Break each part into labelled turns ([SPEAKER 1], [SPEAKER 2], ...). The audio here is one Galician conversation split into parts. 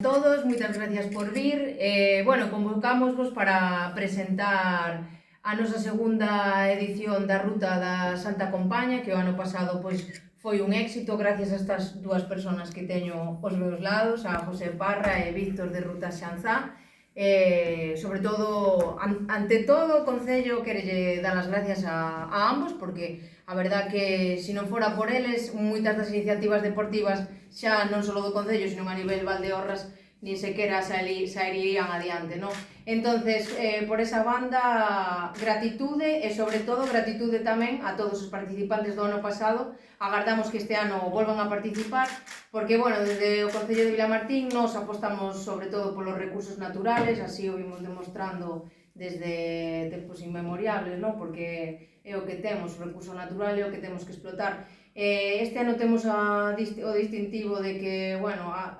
[SPEAKER 1] Todos, moitas gracias por vir. Convocámosvos para presentar a nosa segunda edición da Ruta da Santa Compaña, que o ano pasado foi un éxito gracias a estas dúas persoas que teño aos meus lados, a José Parra e Víctor de Ruta Xanzá. Sobre todo, ante todo, o Concello querelle dar as gracias a ambos, porque a verdad que se non fora por eles, moitas das iniciativas deportivas xa non só do Concello, sino a nivel Valdeorras, nin sequera saerían adiante, non? Entonces, por esa banda, gratitude e, sobre todo, gratitude tamén a todos os participantes do ano pasado. Agardamos que este ano volvan a participar, porque, desde o Concello de Vilamartín nos apostamos sobre todo polos recursos naturales, así o vimos demostrando desde tempos inmemoriables, non? Porque é o que temos, o recurso natural é o que temos que explotar. Este ano temos o distintivo de que,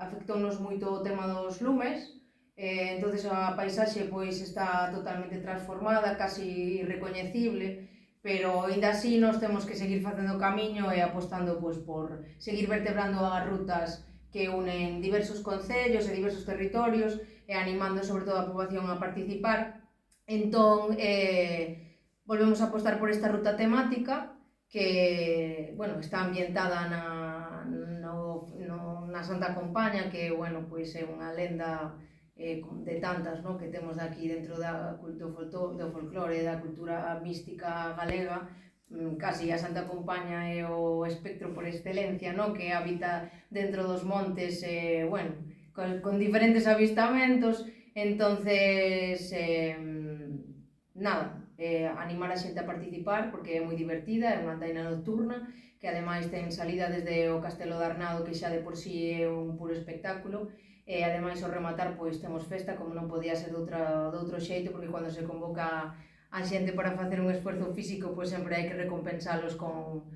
[SPEAKER 1] afectounos moito o tema dos lumes, entonces a paisaxe está totalmente transformada, casi irrecoñecible, pero aínda así nos temos que seguir facendo camiño e apostando por seguir vertebrando as rutas que unen diversos concellos e diversos territorios e animando sobre todo a poboación a participar. Entón, volvemos a apostar por esta ruta temática que, está ambientada na Santa Compaña, que, é unha lenda de tantas, no, que temos aquí dentro do folclore, da cultura mística galega. Casi a Santa Compaña é o espectro por excelencia, no, que habita dentro dos montes, con diferentes avistamentos. Entonces, animar a xente a participar, porque é moi divertida, é unha andaina nocturna, que ademais ten salida desde o Castelo de Arnado, que xa de por sí é un puro espectáculo, e ademais ao rematar temos festa, como non podía ser de outro xeito, porque cando se convoca a xente para facer un esforzo físico, sempre hai que recompensalos con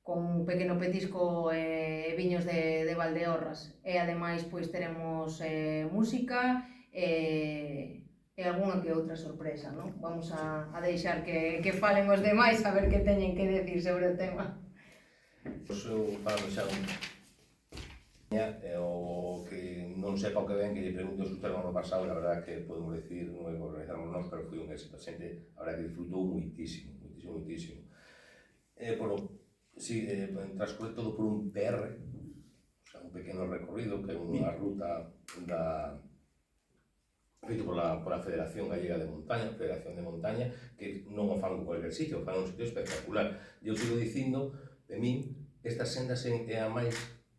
[SPEAKER 1] un pequeno petisco e viños de Valdeorras. E ademais teremos música e algunha que outra sorpresa, non? Vamos a deixar que falen os demais a ver que teñen que decir sobre o tema.
[SPEAKER 2] Eu falo xa o que non sepa o que ven, que lle pregunto se usted no ano pasado, a verdad que podemos decir, non é que organizamos nós, pero foi un éxito, a xente, a verdad que disfrutou moitísimo. Transcorre todo por un PR, un pequeno recorrido, que é unha ruta feito pola Federación Gallega de Montaña, que non o fan en cualquier sitio, o fan en un sitio espectacular. Eu sigo dicindo, de min, estas sendas é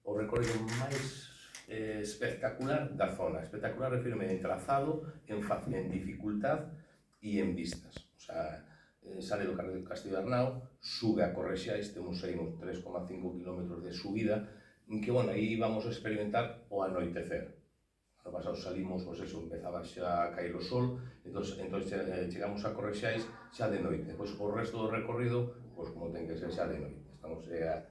[SPEAKER 2] o recorrido máis espectacular da zona. Espectacular, refírome en trazado, en dificultad e en vistas. Sale do Castillo de Arnao, sube a Correxais, temos aí uns 3,5 km de subida, que, aí vamos a experimentar o anoitecer. Ano pasado salimos, empezaba xa a caer o sol, entón chegamos a Correxais xa de noite. Depois o resto do recorrido, como ten que ser xa de noite. Estamos a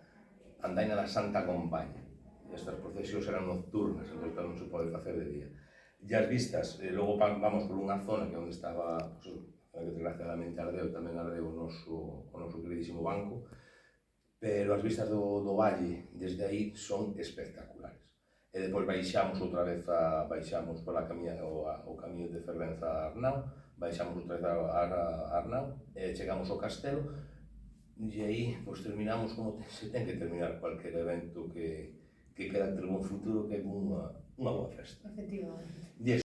[SPEAKER 2] andaina da Santa Compaña. Estas procesións eran nocturnas, entón non se pode facer de día. E as vistas, logo vamos por unha zona que onde estaba, que desgraciadamente tamén ardeu o noso queridísimo banco, pero as vistas do valle desde aí son espectaculares. E depois baixamos outra vez, baixamos pola o camiño de Fervenza a Arnao, baixamos outra vez a Arnao, e chegamos ao castelo, e aí terminamos como se ten que terminar cualquier evento que quera ter un futuro, que é unha boa festa.
[SPEAKER 1] Efectivamente.